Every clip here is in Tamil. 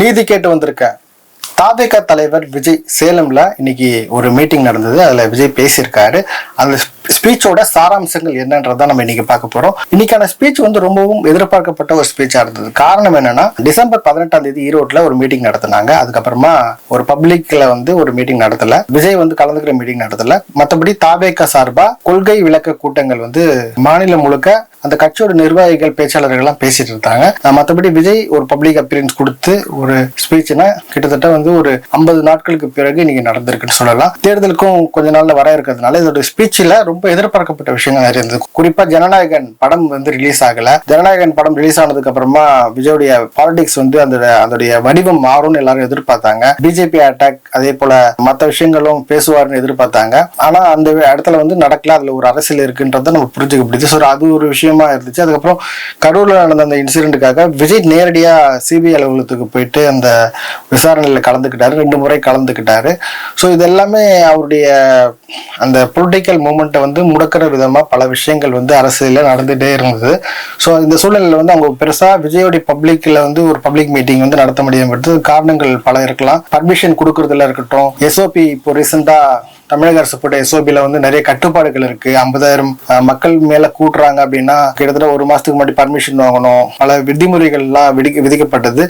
நீதி கேட்டு வந்திருக்கேன். தாவேகா தலைவர் விஜய் சேலம்ல இன்னைக்கு ஒரு மீட்டிங் நடந்தது. அதுல விஜய் பேசியிருக்காரு. அந்த ஸ்பீச்சோட சாராம்சங்கள் என்னன்றதான் நம்ம இன்னைக்கு பார்க்க போறோம். இன்னைக்கான ஸ்பீச் வந்து ரொம்பவும் எதிர்பார்க்கப்பட்ட ஒரு ஸ்பீச்சா இருந்தது. காரணம் என்னன்னா, டிசம்பர் 18 ஈரோட்ல ஒரு மீட்டிங் நடத்தினாங்க. அதுக்கப்புறமா ஒரு பப்ளிக்ல வந்து ஒரு மீட்டிங் நடத்தல. விஜய் வந்து கலந்துக்கிற மீட்டிங் நடத்தல. மற்றபடி தாவேகா சார்பா கொள்கை விளக்க கூட்டங்கள் வந்து மாநிலம் முழுக்க அந்த கட்சியோட நிர்வாகிகள் பேச்சாளர்கள் எல்லாம் பேசிட்டு இருந்தாங்க. மற்றபடி விஜய் ஒரு பப்ளிக் அப்பியரன்ஸ் கொடுத்து ஒரு ஸ்பீச்னா கிட்டத்தட்ட வந்து ஒரு 50 நாட்களுக்கு பிறகு இன்னைக்கு நடந்திருக்குன்னு சொல்லலாம். தேர்தலுக்கும் கொஞ்ச நாள்ல வர இருக்கிறதுனால இதோட ஸ்பீச்ல ரொம்ப எதிர்பார்க்கப்பட்ட விஷயங்கள் நிறைய இருந்தது. குறிப்பா ஜனநாயகன் படம் வந்து ரிலீஸ் ஆகல. ஜனநாயகன் படம் ரிலீஸ் ஆனதுக்கு அப்புறமா விஜயோடைய பாலிடிக்ஸ் வந்து அதோடைய வடிவம் மாறும்னு எல்லாரும் எதிர்பார்த்தாங்க. பிஜேபி அட்டாக் அதே போல மற்ற விஷயங்களும் பேசுவார்னு எதிர்பார்த்தாங்க. ஆனா அந்த இடத்துல வந்து நடக்கல. அதுல ஒரு அரசியல் இருக்குன்றத நம்ம புரிஞ்சுக்க முடியுது. அது ஒரு விஷயம் இருந்துச்சு. அதுக்கப்புறம் கரூர்ல நடந்த அந்த இன்சிடென்ட்டுக்காக விஜய் நேரடியா சிபிஐ அலுவலகத்துக்கு போயிட்டு அந்த விசாரணையில கலந்துக்கிட்டாரு. 2 முறை கலந்துக்கிட்டாரு. ஸோ இது எல்லாமே அவருடைய அந்த பொலிட்டிக்கல் மூமெண்ட்டை வந்து முடக்கிற விதமா பல விஷயங்கள் வந்து அரசியல நடந்துட்டே இருந்தது. ஸோ இந்த சூழ்நிலையில வந்து அவங்க பெருசா விஜயோடைய பப்ளிக்ல வந்து ஒரு பப்ளிக் மீட்டிங் வந்து நடத்த முடியாது. காரணங்கள் பல இருக்கலாம். பர்மிஷன் கொடுக்கறதுல இருக்கட்டும். எஸ்ஓபி இப்போ ரீசெண்டா தமிழக அரசு போட்ட எஸ்ஓபில வந்து நிறைய கட்டுப்பாடுகள் இருக்கு. 50,000 மக்கள் மேல கூட்டுறாங்க அப்படின்னா கிட்டத்தட்ட 1 மாசத்துக்கு முன்னாடி பர்மிஷன் வாங்கணும். பல விதிமுறைகள் எல்லாம் விதிக்கப்பட்டது.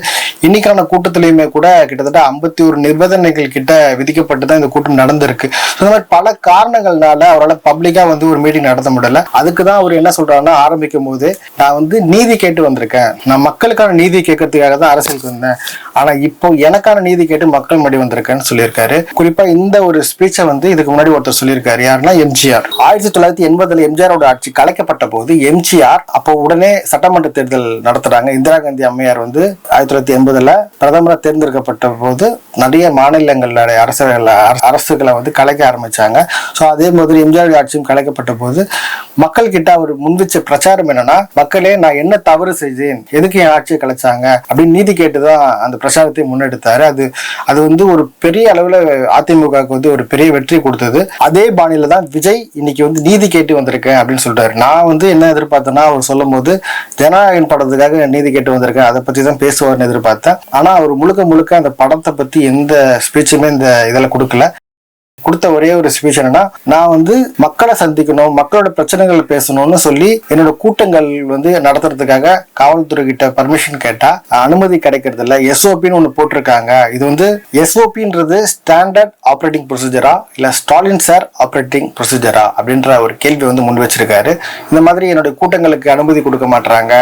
இன்னைக்கான கூட்டத்திலயுமே கூட கிட்டத்தட்ட 51 நிபந்தனைகள் கிட்ட விதிக்கப்பட்டுதான் இந்த கூட்டம் நடந்திருக்கு. இந்த மாதிரி பல காரணங்கள்னால அவரால் பப்ளிக்கா வந்து ஒரு மீட்டிங் நடத்த முடியல. அதுக்குதான் அவர் என்ன சொல்றாருன்னா, ஆரம்பிக்கும் போது நான் வந்து நீதி கேட்டு வந்திருக்கேன். நான் மக்களுக்கான நீதி கேட்கறதுக்காக தான் அரசியலுக்கு வந்தேன். ஆனா இப்போ எனக்கான நீதி கேட்டு மக்கள் மடி வந்திருக்கேன்னு சொல்லியிருக்காரு. குறிப்பா இந்த ஒரு ஸ்பீச்சை வந்து இதுக்கு முன்னாடி ஒருத்தர் சொல்லியிருக்காரு. யாருன்னா எம்ஜிஆர். 1980 எம்ஜிஆரோட ஆட்சி கலைக்கப்பட்ட போது எம்ஜிஆர் அப்போ உடனே சட்டமன்ற தேர்தல் நடத்துறாங்க. இந்திரா காந்தி அம்மையார் வந்து 1980 பிரதமராக தேர்ந்தெடுக்கப்பட்ட போது நிறைய மாநிலங்களோட அரசுகளை வந்து கலைக்க ஆரம்பிச்சாங்க. ஸோ அதே மாதிரி எம்ஜிஆர் ஆட்சியும் கலைக்கப்பட்ட போது மக்கள் கிட்ட அவர் முன்வச்ச பிரச்சாரம் என்னன்னா, மக்களே நான் என்ன தவறு செய்தேன், எதுக்கு என் ஆட்சியை கலைச்சாங்க அப்படின்னு நீதி கேட்டுதான் அந்த பிரச்சாரத்தை முன்னெடுத்தாரு. அது வந்து ஒரு பெரிய அளவுல அதிமுகவுக்கு வந்து ஒரு பெரிய வெற்றி கொடுத்தது. அதே பாணியில தான் விஜய் இன்னைக்கு வந்து நீதி கேட்டு வந்திருக்கேன் அப்படின்னு சொல்றாரு. நான் வந்து என்ன எதிர்பார்த்தேன்னா, அவர் சொல்லும் போது ஜனநாயகன் படத்துக்காக நீதி கேட்டு வந்திருக்கேன், அதை பத்தி தான் பேசுவார்னு எதிர்பார்த்தேன். ஆனா அவர் முழுக்க அந்த படத்தை பத்தி எந்த ஸ்பீச்சுமே இந்த இதில் கொடுக்கல. கொடுத்த ஒரே ஒரு ஸ்பீச் என்னன்னா, நான் வந்து மக்களை சந்திக்கணும், மக்களோட பிரச்சனைகள் பேசணும்னு சொல்லி என்னோட கூட்டங்கள் வந்து நடத்துறதுக்காக காவல்துறை கிட்ட பர்மிஷன் கேட்டா அனுமதி கிடைக்கிறது இல்ல. எஸ்ஓபின்னு ஒண்ணு போட்டிருக்காங்க. இது வந்து எஸ்ஓபின்றது ஸ்டாண்டர்ட் ஆப்ரேட்டிங் ப்ரொசீஜரா இல்ல ஸ்டாலின் சார் ஆப்ரேட்டிங் ப்ரொசீஜரா அப்படின்ற ஒரு கேள்வி வந்து முன் வச்சிருக்காரு. இந்த மாதிரி என்னுடைய கூட்டங்களுக்கு அனுமதி கொடுக்க மாட்டாங்க,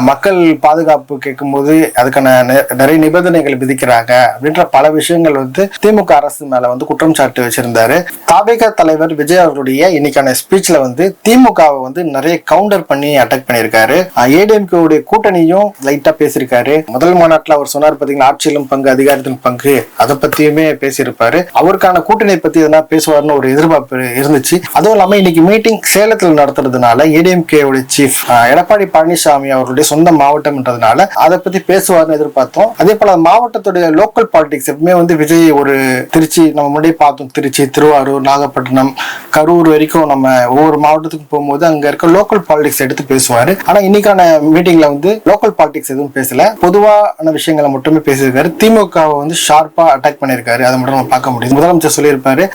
மக்கள் பாதுகாப்பு கேட்கும் போது அதுக்கான நிறைய நிபந்தனைகள் விதிக்கிறாங்க அப்படின்ற பல விஷயங்கள் வந்து திமுக அரசு மேல வந்து குற்றம் சாட்டு வச்சிருந்தாரு. தாவேகா தலைவர் விஜய் அவருடைய இன்னைக்கான ஸ்பீச்ல வந்து திமுகவை வந்து நிறைய கவுண்டர் பண்ணி அட்டாக் பண்ணியிருக்காரு. ஏடிஎம்கே உடைய கூட்டணியும் லைட்டா பேசியிருக்காரு. முதல் மாநாட்டில் அவர் சொன்னார் பாத்தீங்கன்னா, ஆட்சியிலும் பங்கு அதிகாரத்திலும் பங்கு, அதை பத்தியுமே பேசியிருப்பாரு. அவருக்கான கூட்டணியை பத்தி எதனா பேசுவார்னு ஒரு எதிர்பார்ப்பு இருந்துச்சு. அதுவும் இல்லாம இன்னைக்கு மீட்டிங் சேலத்தில் நடத்துறதுனால ஏடிஎம்கே உடைய சீஃப் எடப்பாடி பழனிசாமி அவருடைய சொந்த மாவட்டம்ன்றதுனால அதை பத்தி பேசுவார்னு எதிர்பார்த்தோம். அதே போல மாவட்டத்துடைய லோக்கல் பாலிடிக்ஸ் எப்பவுமே வந்து விஜய் ஒரு திருச்சி, நம்ம முன்னாடியே பார்த்தோம், திருச்சி, திருவாரூர், நாகப்பட்டினம், கரூர் வரைக்கும் நம்ம ஒவ்வொரு மாவட்டத்துக்கு போகும்போது அங்க இருக்க லோக்கல் பாலிடிக்ஸ் எடுத்து பேசுவாரு. ஆனா இன்னைக்கான மீட்டிங்ல வந்து லோக்கல் பாலிடிக்ஸ் எதுவும் பேசல, பொதுவான விஷயங்களை மட்டுமே பேசியிருக்காரு. திமுகவை வந்து ஷார்ப்பா அட்டாக் பண்ணியிருக்காரு. அதை மட்டும் நம்ம பார்க்க முடியுது. முதலமைச்சர் சொல்லியிருப்பாரு,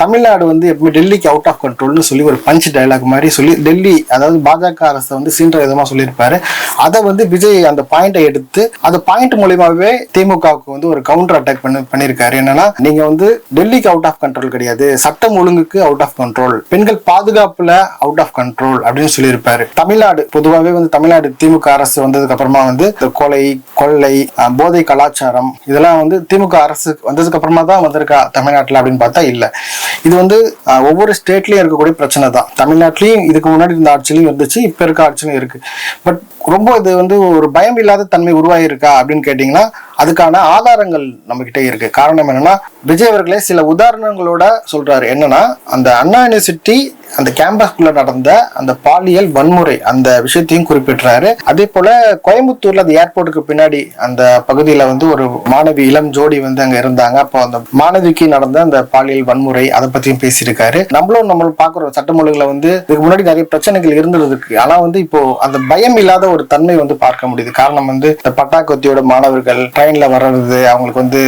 தமிழ்நாடு வந்து எப்பவுமே டெல்லிக்கு அவுட் ஆஃப் கண்ட்ரோல்னு சொல்லி ஒரு பஞ்ச் டயலாக் மாதிரி சொல்லி டெல்லி, அதாவது பாஜக அரசை வந்து சீன்ற விதமா சொல்லியிருப்பாரு. அதை வந்து விஜய் அந்த பாயிண்டை எடுத்து அந்த பாயிண்ட் மூலியமாவே திமுகவுக்கு வந்து ஒரு கவுண்டர் அட்டாக் பண்ணியிருக்காரு. என்னன்னா, நீங்க வந்து டெல்லிக்கு அவுட் ஆஃப் கண்ட்ரோல் கிடையாது, சட்டம் ஒழுங்குக்கு அவுட் ஆஃப் கண்ட்ரோல், பெண்கள் பாதுகாப்புல அவுட் ஆஃப் கண்ட்ரோல் அப்படின்னு சொல்லியிருப்பாரு. தமிழ்நாடு பொதுவாகவே வந்து தமிழ்நாடு திமுக அரசு வந்ததுக்கு அப்புறமா வந்து கொலை, கொள்ளை, போதை கலாச்சாரம் இதெல்லாம் வந்து திமுக அரசு வந்ததுக்கு அப்புறமா தான் வந்திருக்கா தமிழ்நாட்டுல அப்படின்னு பார்த்தா இல்ல. இது வந்து ஒவ்வொரு ஸ்டேட்லயும் இருக்கக்கூடிய பிரச்சனை தான். தமிழ்நாட்டிலையும் இதுக்கு முன்னாடி இருந்த ஆட்சியிலையும் இருந்துச்சு, இப்ப இருக்க ஆட்சியிலும் இருக்கு. பட் ரொம்ப இது வந்து ஒரு பயம் இல்லாத தன்மை உருவாயிருக்கா அப்படின்னு கேட்டீங்கன்னா அதுக்கான ஆதாரங்கள் நம்ம கிட்ட இருக்கு. காரணம் என்னன்னா, விஜய் அவர்களே சில உதாரணங்களோட சொல்றாரு. என்னன்னா, அந்த அண்ணா யூனிவர்சிட்டி அந்த கேம்பஸ்குள்ள நடந்த அந்த பாலியல் வன்முறை அந்த விஷயத்தையும் குறிப்பிடுறாரு. அதே போல கோயம்புத்தூர்ல அந்த ஏர்போர்ட்டுக்கு பின்னாடி அந்த பகுதியில வந்து ஒரு மாணவி இளம் ஜோடி வந்து அங்க இருந்தாங்க. அப்போ அந்த மாணவிக்கு நடந்த அந்த பாலியல் வன்முறை அதை பத்தியும் பேசியிருக்காரு. நம்மளும் பாக்குறோம், சட்டம் ஒழுங்குல வந்து இதுக்கு முன்னாடி நிறைய பிரச்சனைகள் இருந்ததுக்கு, ஆனா வந்து இப்போ அந்த பயம் இல்லாத ஒரு தன்மை வந்து பார்க்க முடியுது. காரணம் வந்து இந்த பட்டாக்கத்தியோட மாணவர்கள் ட்ரெயின்ல வர்றது, அவங்களுக்கு வந்து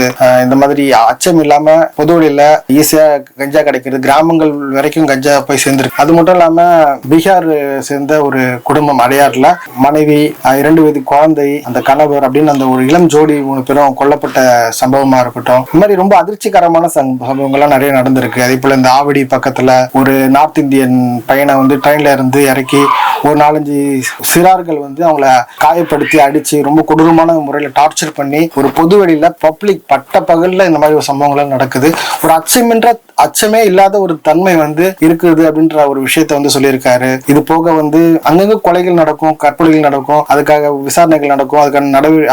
இந்த மாதிரி அச்சம் இல்லாம பொது வழியில ஈஸியா கஞ்சா கிடைக்கிறது, கிராமங்கள் வரைக்கும் கஞ்சா போய் சேர்ந்துருக்கு. அது மட்டும் இல்லாம பீகார் சேர்ந்த ஒரு குடும்பம் அடையாறுல மனைவி, 2 வயது குழந்தை, அந்த கணவர் அப்படின்னு அந்த ஒரு இளம் ஜோடி 3 பேரும் கொல்லப்பட்ட சம்பவமா இருக்கட்டும், இந்த மாதிரி ரொம்ப அதிர்ச்சிகரமான சம்பவங்கள்லாம் நிறைய நடந்திருக்கு. அதே போல இந்த ஆவடி பக்கத்துல ஒரு நார்த் இந்தியன் பையனை வந்து ட்ரெயின்ல இருந்து இறக்கி ஒரு 4-5 சிறார்கள் வந்து அவங்கள காயப்படுத்தி அடிச்சு ரொம்ப கொடூரமான முறையில டார்ச்சர் பண்ணி ஒரு பொது வெளியில பப்ளிக் பட்ட பகல்ல இந்த மாதிரி ஒரு சம்பவங்கள் நடக்குது. ஒரு அச்சமே இல்லாத ஒரு தன்மை வந்து இருக்குது அப்படின்ற ஒரு விஷயத்த வந்து சொல்லியிருக்காரு. இது போக வந்து அங்கங்க கொலைகள் நடக்கும், கற்பழிகள் நடக்கும், அதுக்காக விசாரணைகள் நடக்கும்,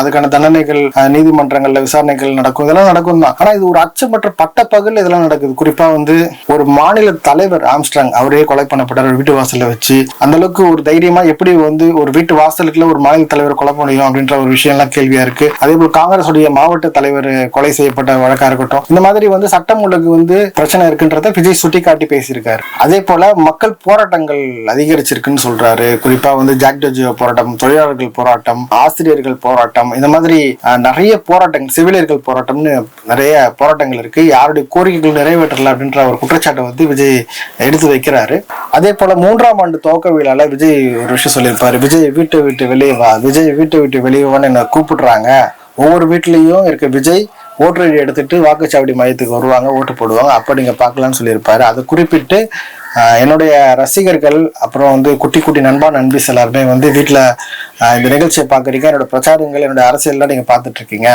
அதுக்கான தண்டனைகள் நீதிமன்றங்கள்ல விசாரணைகள் நடக்கும், இதெல்லாம் நடக்கும் தான். ஆனா இது ஒரு அச்சமற்ற பட்ட பகல் இதெல்லாம் நடக்குது. குறிப்பா வந்து ஒரு மாநில தலைவர் ஆம்ஸ்ட்ராங் அவரே கொலை பண்ணப்பட்டார் வீட்டு வாசல்ல வச்சு. அந்த அளவுக்கு ஒரு தைரியமா எப்படி வந்து ஒரு வீட்டு வாசலுக்குள்ள ஒரு மாநில தலைவர் கொலை முடியும் அப்படின்ற ஒரு விஷயம் எல்லாம் கேள்வியா இருக்கு. அதே போல காங்கிரஸ் உடைய மாவட்ட தலைவர் கொலை செய்யப்பட்ட வழக்கா இருக்கட்டும், இந்த மாதிரி வந்து சட்டம் ஒழுங்கு வந்து பிரச்சனை இருக்குன்றத விஜய் சுட்டிக்காட்டி பேசியிருக்காரு. அதே போல மக்கள் போராட்டங்கள் அதிகரிச்சிருக்குன்னு சொல்றாரு. குறிப்பா வந்து ஜாக்டோஜியோ போராட்டம், தொழிலாளர்கள் போராட்டம், ஆசிரியர்கள் போராட்டம், இந்த மாதிரி நிறைய போராட்டங்கள், செவிலியர்கள் போராட்டம்னு நிறைய போராட்டங்கள் இருக்கு. யாருடைய கோரிக்கைகள் நிறைவேற்றல அப்படின்ற ஒரு குற்றச்சாட்டை வந்து விஜய் எடுத்து வைக்கிறாரு. அதே போல 3ஆம் ஆண்டு துவக்க விழால விஜய் ஒரு விஷயம் சொல்லியிருப்பாரு. விஜய் வீட்டை விட்டு வெளியே வா, விஜய் வீட்டை விட்டு வெளியே வான்னு என்ன கூப்பிடுறாங்க. ஒவ்வொரு வீட்லயும் இருக்க விஜய் ஓட்டர் ஐடி எடுத்துட்டு வாக்குச்சாவடி மையத்துக்கு வருவாங்க, ஓட்டு போடுவாங்க, அப்ப நீங்க பாக்கலாம்னு சொல்லியிருப்பாரு. அதை குறிப்பிட்டு என்னுடைய ரசிகர்கள் அப்புறம் வந்து குட்டி குட்டி நண்பா நண்பிஸ் எல்லாருமே வந்து வீட்டுல இந்த நிகழ்ச்சியை பாக்குறீங்க, என்னோட பிரச்சாரங்கள், என்னோட அரசியல்லாம் நீங்க பாத்துட்டு இருக்கீங்க.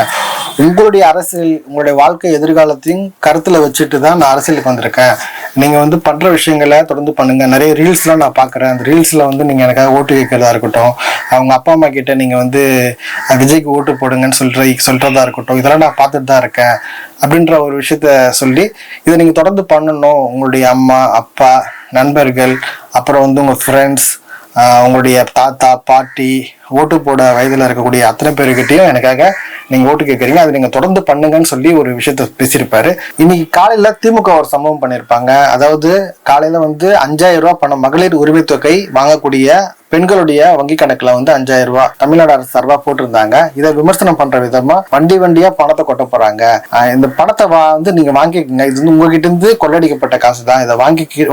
உங்களுடைய அரசியல், உங்களுடைய வாழ்க்கை எதிர்காலத்தையும் கருத்துல வச்சுட்டு தான் நான் அரசியலுக்கு வந்திருக்கேன். நீங்க வந்து பண்ற விஷயங்களை தொடர்ந்து பண்ணுங்க. நிறைய ரீல்ஸ்லாம் நான் பாக்குறேன். அந்த ரீல்ஸ்ல வந்து நீங்க எனக்காக ஓட்டு கேட்கறதா இருக்கட்டும், அவங்க அப்பா அம்மா கிட்ட நீங்க வந்து விஜய்க்கு ஓட்டு போடுங்கன்னு சொல்றதா இருக்கட்டும், இதெல்லாம் நான் பார்த்துட்டு தான் இருக்கேன் அப்படின்ற ஒரு விஷயத்த சொல்லி இதை நீங்க தொடர்ந்து பண்ணணும். உங்களுடைய அம்மா அப்பா நண்பர்கள் அப்புறம் வந்து உங்க ஃப்ரெண்ட்ஸ், உங்களுடைய தாத்தா பாட்டி, ஓட்டு போட வயதுல இருக்கக்கூடிய அத்தனை பேருக்கிட்டையும் எனக்காக நீங்க ஓட்டு கேட்கறீங்க, அதை நீங்க தொடர்ந்து பண்ணுங்கன்னு சொல்லி ஒரு விஷயத்த பேசியிருப்பாரு. இன்னைக்கு காலையில திமுக ஒரு சம்பவம் பண்ணியிருப்பாங்க. அதாவது காலையில வந்து 5000 ரூபாய் பணம் மகளிர் உரிமை தொகை வாங்கக்கூடிய பெண்களுடைய வங்கி கணக்குல வந்து 5000 ரூபாய் தமிழ்நாடு அரசு சார்பா போட்டிருந்தாங்க. இதை விமர்சனம் பண்ற விதமா வண்டியா பணத்தை கொட்ட போறாங்க. இந்த பணத்தை வந்து நீங்க வாங்கிக்கங்க, இது வந்து உங்ககிட்ட இருந்து கொள்ளடிக்கப்பட்ட காசு தான், இதை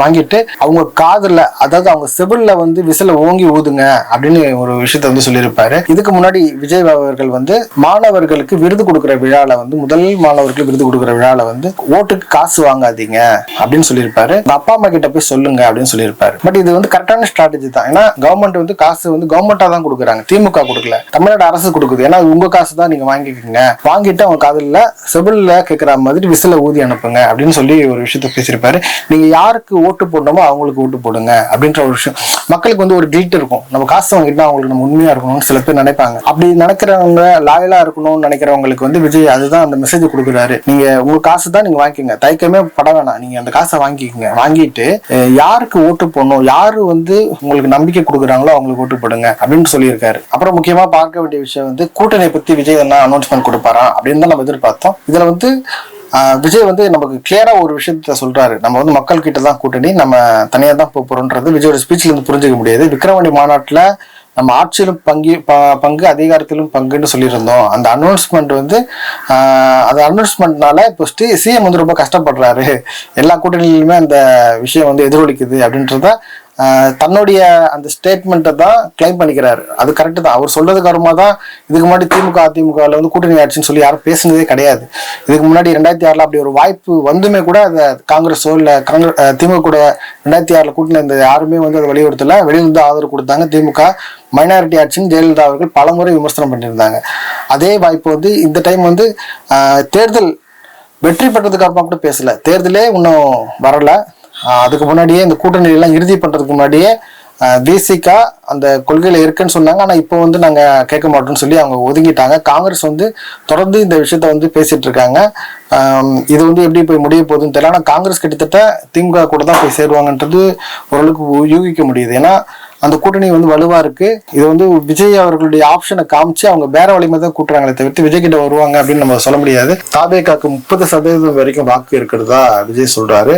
வாங்கிட்டு அவங்க காதுல, அதாவது அவங்க செவில்ல வந்து விசில ஓங்கி ஊதுங்க அப்படின்னு ஒரு விஷயத்த வந்து சொல்லியிருப்பாரு. இதுக்கு முன்னாடி விஜய் அவர்கள் வந்து மாணவர்களுக்கு விருது கொடுக்குற விழால வந்து முதல் மாணவர்களுக்கு விருது கொடுக்குற விழால வந்து ஓட்டுக்கு காசு வாங்காதீங்க அப்படின்னு சொல்லியிருப்பாரு. அப்பா அம்மா கிட்ட போய் சொல்லுங்க அப்படின்னு சொல்லியிருப்பாரு. பட் இது வந்து கரெக்டான ஸ்ட்ராட்டஜி தான். ஏன்னா கவர்மெண்ட் வந்து காசு வந்து கவர்மெண்டா தான் கொடுக்குறாங்க, திமுக கொடுக்கல, தமிழ்நாடு அரசு கொடுக்குது. ஏன்னா உங்க காசு தான், நீங்க வாங்கிக்கோங்க, வாங்கிட்டு அவங்க காதுல செவில்ல கேட்கிற மாதிரி விசில ஊதி அனுப்புங்க அப்படின்னு சொல்லி ஒரு விஷயத்த பேசியிருப்பாரு. நீங்க யாருக்கு ஓட்டு போடணுமோ அவங்களுக்கு ஓட்டு போடுங்க அப்படின்ற ஒரு விஷயம். மக்களுக்கு வந்து ஒரு கில்ட் இருக்கும், நம்ம காசு வாங்கிட்டா அவங்களுக்கு நம்ம உண்மையா இருக்கணும்னு சில பேர் நினைப்பாங்க. அப்படி நினைக்கிறவங்க, லாயலா இருக்கணும்னு நினைக்கிறவங்களுக்கு வந்து விஜய் அதுதான் அந்த மெசேஜ் கொடுக்குறாரு. நீங்க உங்க காசு தான், நீங்க வாங்கிக்கோங்க, தயக்கமே பட வேணாம், நீங்க அந்த காசை வாங்கிக்கோங்க, வாங்கிட்டு யாருக்கு ஓட்டு போடணும், யாரு வந்து உங்களுக்கு நம்பிக்கை கொடுக்குறாங்க அவங்களுக்கு ஓட்டு போடுங்க அப்படின்னு சொல்லியிருக்காரு. அப்புறம் முக்கியமா பார்க்க வேண்டிய விஷயம் வந்து கூட்டணி பத்தி விஜய் என்ன அனௌன்ஸ்மெண்ட் கொடுப்பாரா அப்படின்னு தான் நம்ம எதிர்பார்த்தோம். இதுல வந்து விஜய் வந்து நமக்கு கிளியரா ஒரு விஷயத்த சொல்றாரு. நம்ம வந்து மக்கள் கிட்ட தான் கூட்டணி, நம்ம தனியா தான் போறோம்ன்றது விஜயோட ஸ்பீச்ல இருந்து புரிஞ்சுக்க முடியாது. விக்கிரவாண்டி மாநாட்டுல நம்ம ஆட்சியிலும் பங்கு அதிகாரத்திலும் பங்குன்னு சொல்லியிருந்தோம். அந்த அனௌன்ஸ்மெண்ட் வந்து அந்த அனௌன்ஸ்மெண்ட்னால இப்போ சிஎம் வந்து ரொம்ப கஷ்டப்படுறாரு, எல்லா கூட்டணியிலுமே அந்த விஷயம் வந்து எதிரொலிக்குது அப்படின்றத தன்னுடைய அந்த ஸ்டேட்மெண்ட்டை தான் கிளைம் பண்ணிக்கிறாரு. அது கரெக்டு தான். அவர் சொல்றதுக்கு அப்புறமா தான் இதுக்கு முன்னாடி திமுக அதிமுகவில் வந்து கூட்டணி ஆட்சின்னு சொல்லி யாரும் பேசுனதே கிடையாது. இதுக்கு முன்னாடி 2006 அப்படி ஒரு வாய்ப்பு வந்துமே கூட அதை காங்கிரஸோ இல்லை திமுக கூட 2006 கூட்டணி இருந்த யாருமே வந்து அதை வலியுறுத்தல, வெளியிலிருந்து ஆதரவு கொடுத்தாங்க. திமுக மைனாரிட்டி ஆட்சின்னு ஜெயலலிதா அவர்கள் பலமுறை விமர்சனம் பண்ணியிருந்தாங்க. அதே வாய்ப்பு வந்து இந்த டைம் வந்து தேர்தல் வெற்றி பெற்றதுக்கு அப்புறமா கூட பேசல, தேர்தலே இன்னும் வரல, அதுக்கு முன்னாடியே இந்த கூட்டணி எல்லாம் இறுதி பண்றதுக்கு முன்னாடியே பேசிக்கா அந்த கொள்கையில இருக்குன்னு சொன்னாங்க. ஆனா இப்போ வந்து நாங்க கேட்க மாட்டோம்னு சொல்லி அவங்க ஒதுங்கிட்டாங்க. காங்கிரஸ் வந்து தொடர்ந்து இந்த விஷயத்த வந்து பேசிட்டு இருக்காங்க. இது வந்து எப்படி போய் முடிய போகுதுன்னு தெரியல. ஆனா காங்கிரஸ் கிட்டத்தட்ட திமுக கூட தான் போய் சேருவாங்கன்றது ஓரளவுக்கு யூகிக்க முடியுது. ஏன்னா அந்த கூட்டணி வந்து வலுவா இருக்கு. இது வந்து விஜய் அவர்களுடைய ஆப்ஷனை காமிச்சு அவங்க வேற வலிமை தான் கூட்டுறாங்களே தவிர்த்து விஜய் கிட்ட வருவாங்க அப்படின்னு நம்ம சொல்ல முடியாது. தாவேகாக்கு 30% வரைக்கும் வாக்கு இருக்கிறதா விஜய் சொல்றாரு.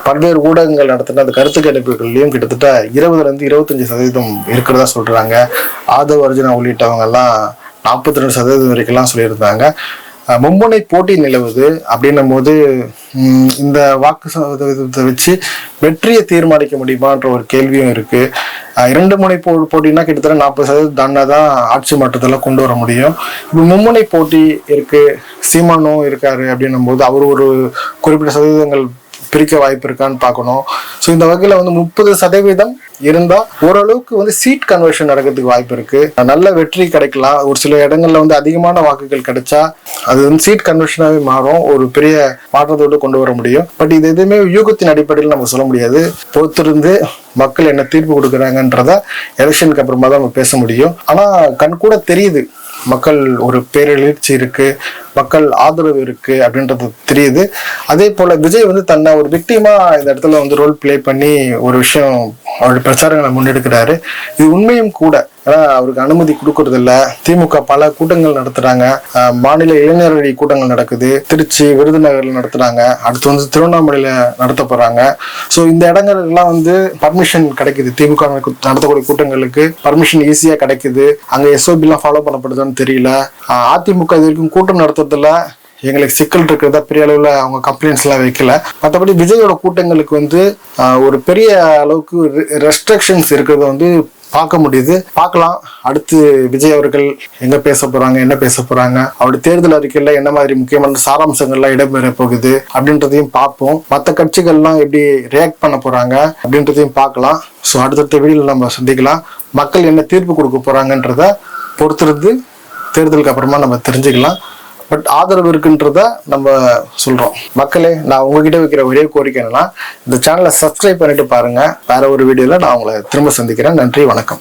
பல்வேறு ஊடகங்கள் நடத்தின அந்த கருத்து கணிப்புகள்லையும் கிட்டத்தட்ட 20-25% இருக்கிறதா சொல்றாங்க. ஆதவ் அர்ஜுனா உள்ளிட்டவங்க எல்லாம் 42% வரைக்கும்லாம் சொல்லியிருந்தாங்க. மும்முனை போட்டி நிலவுது அப்படின்னும் போது இந்த வாக்கு சதவீதத்தை வச்சு வெற்றியை தீர்மானிக்க முடியுமான்ற ஒரு கேள்வியும் இருக்கு. 2 முனை போட்டினா கிட்டத்தட்ட 40% தானதான் ஆட்சி மாற்றத்தெல்லாம் கொண்டு வர முடியும். இப்போ மும்முனை போட்டி இருக்கு, சீமானும் இருக்காரு அப்படின்னும் போது அவர் ஒரு குறிப்பிட்ட சதவீதங்கள் பிரிக்க வாய்ப்பு இருக்கான்னு பார்க்கணும். ஸோ இந்த வகையில் 30% இருந்தா ஓரளவுக்கு சீட் கன்வர்ஷன் நடக்கிறதுக்கு வாய்ப்பு இருக்கு. நல்ல வெற்றி கிடைக்கலாம். ஒரு சில இடங்கள்ல அதிகமான வாக்குகள் கிடைச்சா அது சீட் கன்வர்ஷனாவே மாறும், ஒரு பெரிய மாற்றத்தோடு கொண்டு வர முடியும். பட் இது எதுவுமே யூகத்தின் அடிப்படையில் நம்ம சொல்ல முடியாது. பொறுத்திருந்து மக்கள் என்ன தீர்ப்பு கொடுக்குறாங்கன்றத எலெக்ஷனுக்கு அப்புறமா தான் நம்ம பேச முடியும். ஆனா கண் கூட தெரியுது மக்கள் ஒரு பேரெழுச்சி இருக்கு, மக்கள் ஆதரவு இருக்கு அப்படின்றது தெரியுது. அதே போல விஜய் தன்னை ஒரு விக்டிமா இந்த இடத்துல ரோல் பிளே பண்ணி ஒரு விஷயம் அவருடைய பிரச்சாரங்களை முன்னெடுக்கிறாரு. இது உண்மையும் கூட. ஏன்னா அவருக்கு அனுமதி கொடுக்கறது இல்ல. திமுக பல கூட்டங்கள் நடத்துறாங்க, மாநில இளைஞரணி கூட்டங்கள் நடக்குது, திருச்சி விருதுநகர்ல நடத்துறாங்க, அடுத்து திருவண்ணாமலையில நடத்த போறாங்க. ஸோ இந்த இடங்கள் எல்லாம் பர்மிஷன் கிடைக்குது. திமுக நடத்தக்கூடிய கூட்டங்களுக்கு பர்மிஷன் ஈஸியா கிடைக்குது. அங்க எஸ்ஓபி எல்லாம் ஃபாலோ பண்ணப்படுதுன்னு தெரியல. அதிமுக இது வரைக்கும் கூட்டம் நடத்துறதுல எங்களுக்கு சிக்கல் இருக்கிறதா பெரிய அளவுல அவங்க கம்ப்ளைண்ட்ஸ் எல்லாம் வைக்கல. மற்றபடி விஜயோட கூட்டங்களுக்கு ஒரு பெரிய அளவுக்கு ரெஸ்ட்ரிக்ஷன்ஸ் இருக்கிறத பார்க்க முடியுது. பார்க்கலாம் அடுத்து விஜய் அவர்கள் எங்க பேச போறாங்க, என்ன பேச போறாங்க, அவருடைய தேர்தல் அறிக்கையில என்ன மாதிரி முக்கியமான சாராம்சங்கள்லாம் இடம்பெற போகுது அப்படின்றதையும் பார்ப்போம். மற்ற கட்சிகள்லாம் எப்படி ரியாக்ட் பண்ண போறாங்க அப்படின்றதையும் பார்க்கலாம். ஸோ அடுத்தடுத்த வீடியோல நம்ம சந்திக்கலாம். மக்கள் என்ன தீர்ப்பு கொடுக்க போறாங்கன்றத பொறுத்திருந்து தேர்தலுக்கு அப்புறமா நம்ம தெரிஞ்சுக்கலாம். பட் ஆதரவு இருக்குன்றத நம்ம சொல்றோம். மக்களே, நான் உங்ககிட்ட வைக்கிற ஒரே கோரிக்கை என்னன்னா, இந்த சேனலை சப்ஸ்கிரைப் பண்ணிட்டு பாருங்க. வேற ஒரு வீடியோல நான் உங்களை திரும்ப சந்திக்கிறேன். நன்றி, வணக்கம்.